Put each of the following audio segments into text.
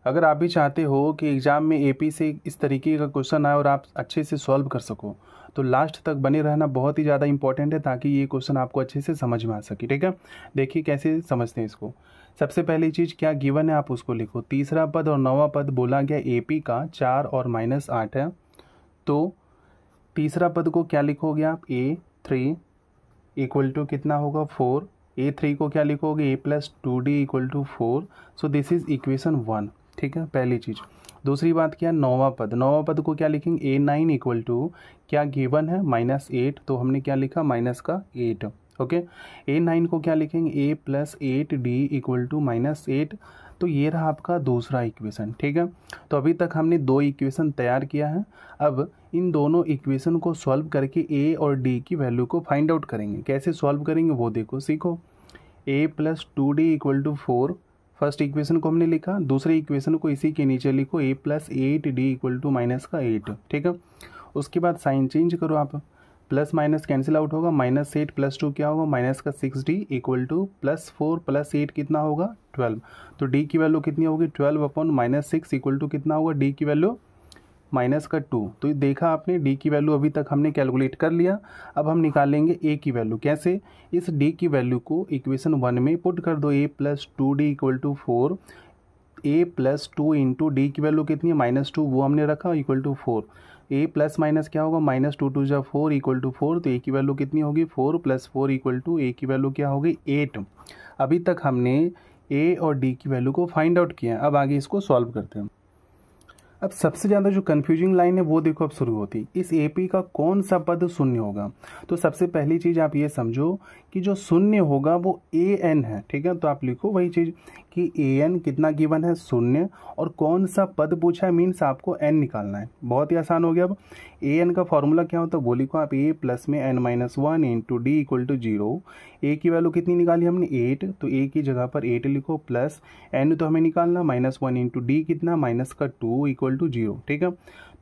अगर आप भी चाहते हो कि एग्ज़ाम में एपी से इस तरीके का क्वेश्चन आए और आप अच्छे से सॉल्व कर सको, तो लास्ट तक बने रहना बहुत ही ज़्यादा इंपॉर्टेंट है, ताकि ये क्वेश्चन आपको अच्छे से समझ में आ सके। ठीक है, देखिए कैसे समझते हैं इसको। सबसे पहली चीज़ क्या गिवन है आप उसको लिखो। तीसरा पद और नौवां पद बोला गया एपी का 4 और -8 है, तो तीसरा पद को क्या लिखोगे आप, A3 इक्वल टू कितना होगा 4। A3 को क्या लिखोगे, A+2D equal to 4। So this is equation 1। ठीक है, पहली चीज़। दूसरी बात क्या, नौवां पद को क्या लिखेंगे, A9 इक्वल टू क्या गिवन है -8, तो हमने क्या लिखा -8। ओके, A9 को क्या लिखेंगे, A+8D इक्वल टू -8। तो ये रहा आपका दूसरा इक्वेशन। ठीक है, तो अभी तक हमने 2 इक्वेशन तैयार किया है। अब इन दोनों इक्वेशन को सॉल्व करके A और D की वैल्यू को फाइंड आउट करेंगे। कैसे सॉल्व करेंगे वो देखो, सीखो। A+2D equal to 4, first equation को हमने लिखा। दूसरे इक्वेशन को इसी के नीचे लिखो, A+8D इक्वल टू -8। ठीक है, उसके बाद साइन चेंज करो आप, प्लस माइनस कैंसिल आउट होगा, -8 + 2 क्या होगा, -6D इक्वल टू +4 + 8 कितना होगा 12। तो D की वैल्यू कितनी होगी, 12/-6 इक्वल टू कितना होगा, D की वैल्यू -2। तो ये देखा आपने, D की वैल्यू अभी तक हमने कैलकुलेट कर लिया। अब हम निकालेंगे A की वैल्यू। कैसे, इस D की वैल्यू को इक्वेशन 1 में पुट कर दो, A+2D equal to 4। A+2 into D की वैल्यू कितनी है, -2, वो हमने रखा equal to 4। A plus minus क्या होगा, -2 2 जा 4 इक्वल टू 4। तो A की वैल्यू कितनी होगी, 4 + 4 इक्वल टू A की वैल्यू क्या होगी 8। अभी तक हमने A और D की वैल्यू को फाइंड आउट किया। अब आगे इसको सॉल्व करते हैं। अब सबसे ज़्यादा जो कन्फ्यूजिंग लाइन है वो देखो अब शुरू होती, इस एपी का कौन सा पद शून्य होगा। तो सबसे पहली चीज़ आप ये समझो कि जो शून्य होगा वो an है। ठीक है, तो आप लिखो वही चीज़ कि an कितना गिवन है, शून्य, और कौन सा पद पूछा है, मीन्स आपको n निकालना है। बहुत ही आसान हो गया। अब an का फॉर्मूला क्या होता है वो लिखो आप, a प्लस में n-1 into D equal to 0। a की वैल्यू कितनी निकाली हमने 8, तो a की जगह पर 8 लिखो, प्लस n तो हमें निकालना -1 इंटू डी कितना -2 इक्वल टू 0। ठीक है,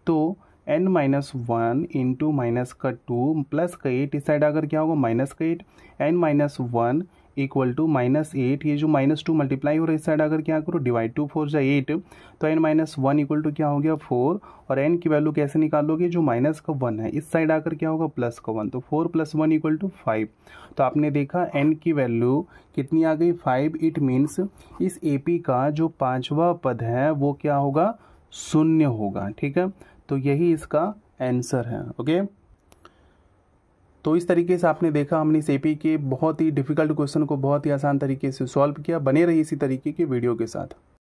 तो n-1 इंटू -2 प्लस का 8 इस साइड अगर क्या होगा -8, n-1 इक्वल टू -8, ये जो -2 मल्टीप्लाई हो रहा है इस साइड अगर क्या करो डिवाइड, 2 4 जा 8, तो n-1 इक्वल टू क्या हो गया 4। और n की वैल्यू कैसे निकालोगे, जो -1 है इस साइड आकर क्या होगा +1, तो 4 + 1 इक्वल टू 5। तो आपने देखा n की वैल्यू कितनी आ गई 5। इट मीन्स इस एपी का जो पांचवा पद है वो क्या होगा, शून्य होगा। ठीक है, तो यही इसका आंसर है। ओके, तो इस तरीके से आपने देखा हमने इस एपी के बहुत ही डिफिकल्ट क्वेश्चन को बहुत ही आसान तरीके से सॉल्व किया। बने रही इसी तरीके की वीडियो के साथ।